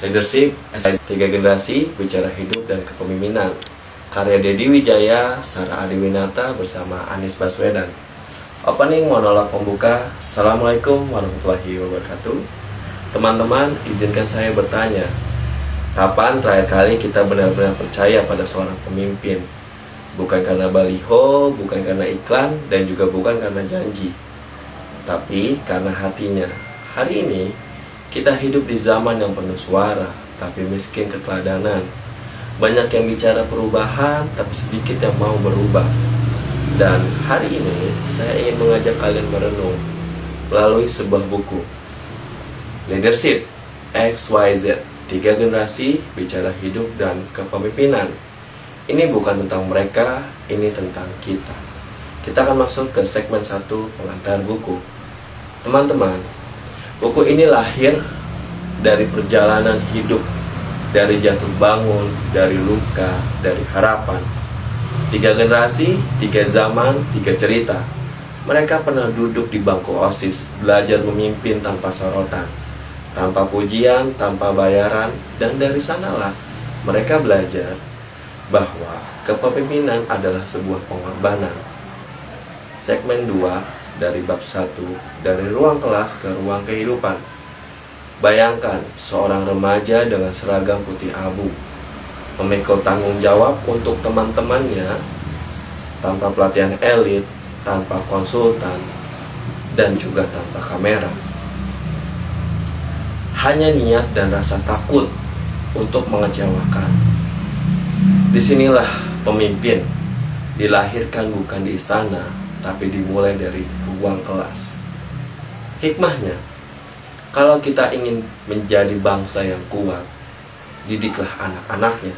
Leadership, Tiga Generasi, Bicara Hidup dan Kepemimpinan. Karya Dedi Wijaya, Sarah Adiwinata bersama Anies Baswedan. Opening monolog pembuka. Assalamualaikum warahmatullahi wabarakatuh. Teman-teman, izinkan saya bertanya, kapan terakhir kali kita benar-benar percaya pada seorang pemimpin? Bukan karena baliho, bukan karena iklan, dan juga bukan karena janji, tapi karena hatinya. Hari ini, kita hidup di zaman yang penuh suara, tapi miskin keteladanan. Banyak yang bicara perubahan, tapi sedikit yang mau berubah. Dan hari ini, saya ingin mengajak kalian merenung melalui sebuah buku, Leadership, XYZ, Tiga Generasi, Bicara Hidup dan Kepemimpinan. Ini bukan tentang mereka, ini tentang kita. Kita akan masuk ke segmen 1 pengantar buku. Teman-teman, buku ini lahir dari perjalanan hidup, dari jatuh bangun, dari luka, dari harapan. Tiga generasi, tiga zaman, tiga cerita. Mereka pernah duduk di bangku OSIS, belajar memimpin tanpa sorotan, tanpa pujian, tanpa bayaran, dan dari sanalah mereka belajar bahwa kepemimpinan adalah sebuah pengorbanan. Segmen 2 dari bab 1, dari ruang kelas ke ruang kehidupan. Bayangkan seorang remaja dengan seragam putih abu, memikul tanggung jawab untuk teman-temannya, tanpa pelatihan elit, tanpa konsultan, dan juga tanpa kamera. Hanya niat dan rasa takut untuk mengecewakan. Disinilah pemimpin dilahirkan bukan di istana, tapi dimulai dari ruang kelas. Hikmahnya, kalau kita ingin menjadi bangsa yang kuat, didiklah anak-anaknya.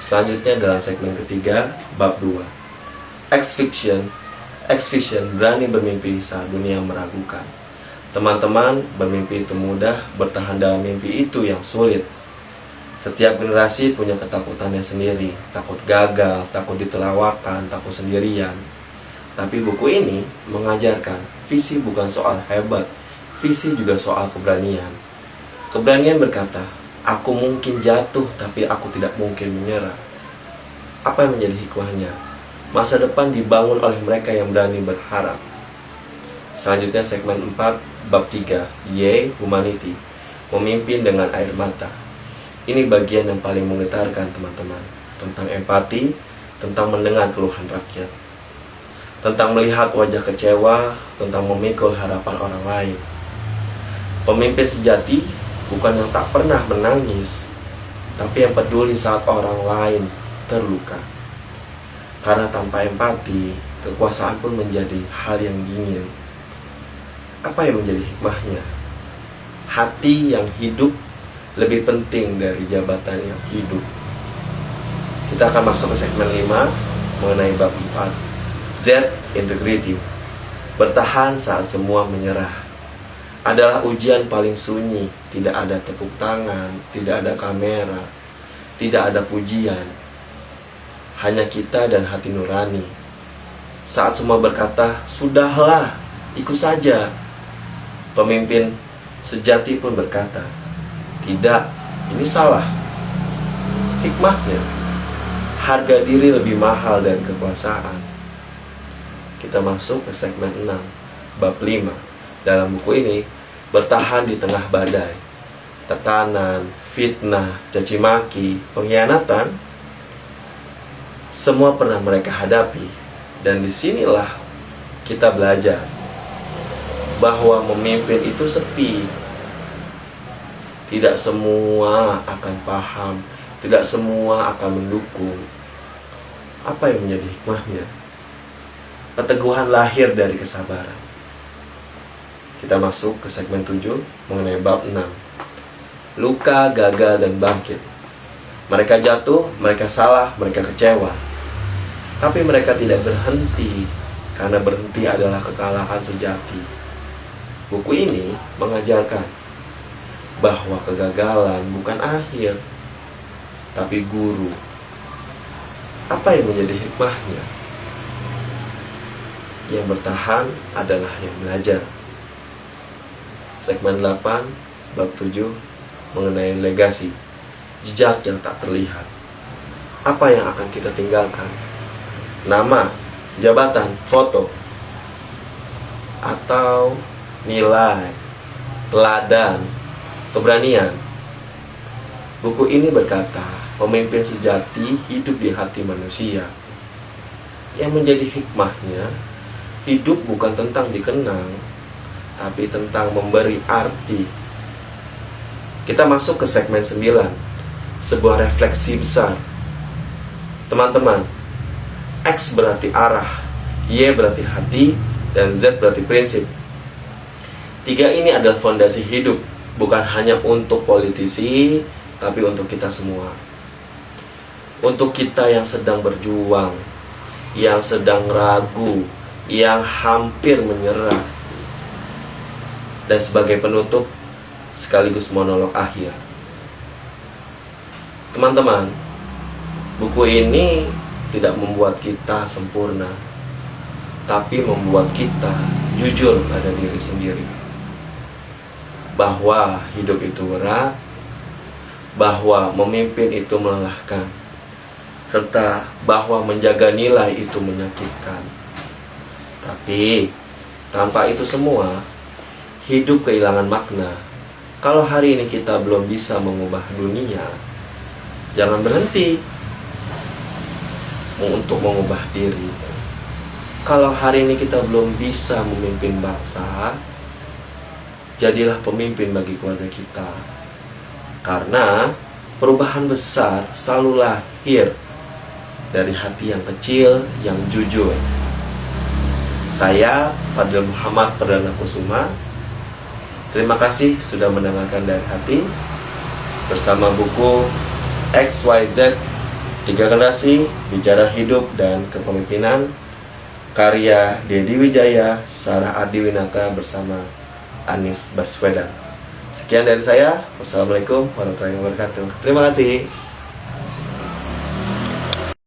Selanjutnya dalam segmen ketiga, bab 2, X-Fiction, berani bermimpi saat dunia meragukan. Teman-teman, bermimpi itu mudah, bertahan dalam mimpi itu yang sulit. Setiap generasi punya ketakutannya sendiri, takut gagal, takut ditertawakan, takut sendirian. Tapi buku ini mengajarkan, visi bukan soal hebat, visi juga soal keberanian. Keberanian berkata, aku mungkin jatuh, tapi aku tidak mungkin menyerah. Apa yang menjadi hikmahnya? Masa depan dibangun oleh mereka yang berani berharap. Selanjutnya segmen 4, bab 3, Y, Humanity, memimpin dengan air mata. Ini bagian yang paling menggetarkan, teman-teman. Tentang empati, tentang mendengar keluhan rakyat, tentang melihat wajah kecewa, tentang memikul harapan orang lain. Pemimpin sejati bukan yang tak pernah menangis, tapi yang peduli saat orang lain terluka. Karena tanpa empati, kekuasaan pun menjadi hal yang dingin. Apa yang menjadi hikmahnya? Hati yang hidup lebih penting dari jabatan yang hidup. Kita akan masuk ke segmen 5 mengenai bab 4, Z, Integrity. Bertahan saat semua menyerah adalah ujian paling sunyi. Tidak ada tepuk tangan, tidak ada kamera, tidak ada pujian. Hanya kita dan hati nurani. Saat semua berkata, sudahlah, ikut saja, pemimpin sejati pun berkata, tidak, ini salah. Hikmahnya, harga diri lebih mahal dari kekuasaan. Kita masuk ke segmen 6, bab 5. Dalam buku ini, bertahan di tengah badai, tekanan, fitnah, caci maki, pengkhianatan, semua pernah mereka hadapi. Dan disinilah kita belajar bahwa memimpin itu sepi. Tidak semua akan paham, tidak semua akan mendukung. Apa yang menjadi hikmahnya? Keteguhan lahir dari kesabaran. Kita masuk ke segmen 7 mengenai bab 6, luka, gagal, dan bangkit. Mereka jatuh, mereka salah, mereka kecewa. Tapi mereka tidak berhenti, karena berhenti adalah kekalahan sejati. Buku ini mengajarkan bahwa kegagalan bukan akhir, tapi guru. Apa yang menjadi hikmahnya? Yang bertahan adalah yang belajar. Segmen 8, bab 7, mengenai legasi, jejak yang tak terlihat. Apa yang akan kita tinggalkan? Nama, jabatan, foto, atau nilai, teladan, keberanian? Buku ini berkata, pemimpin sejati hidup di hati manusia. Yang menjadi hikmahnya, hidup bukan tentang dikenang, tapi tentang memberi arti. Kita masuk ke segmen 9, sebuah refleksi besar. Teman-teman, X berarti arah, Y berarti hati, dan Z berarti prinsip. 3 ini adalah fondasi hidup, bukan hanya untuk politisi, tapi untuk kita semua. Untuk kita yang sedang berjuang, yang sedang ragu, yang hampir menyerah. Dan sebagai penutup, sekaligus monolog akhir. Teman-teman, buku ini tidak membuat kita sempurna, tapi membuat kita jujur pada diri sendiri. Bahwa hidup itu berat, bahwa memimpin itu melelahkan, serta bahwa menjaga nilai itu menyakitkan. Tapi tanpa itu semua, hidup kehilangan makna. Kalau hari ini kita belum bisa mengubah dunia, jangan berhenti untuk mengubah diri. Kalau hari ini kita belum bisa memimpin bangsa, jadilah pemimpin bagi keluarga kita. Karena perubahan besar selalu lahir dari hati yang kecil, yang jujur. Saya, Fadil Muhammad Perdana Kusuma, terima kasih sudah mendengarkan dari hati bersama buku XYZ 3 Generasi Bicara Hidup dan Kepemimpinan, karya Dedi Wijaya, Sarah Ardiwinata bersama Anies Baswedan. Sekian dari saya. Wassalamualaikum warahmatullahi wabarakatuh. Terima kasih.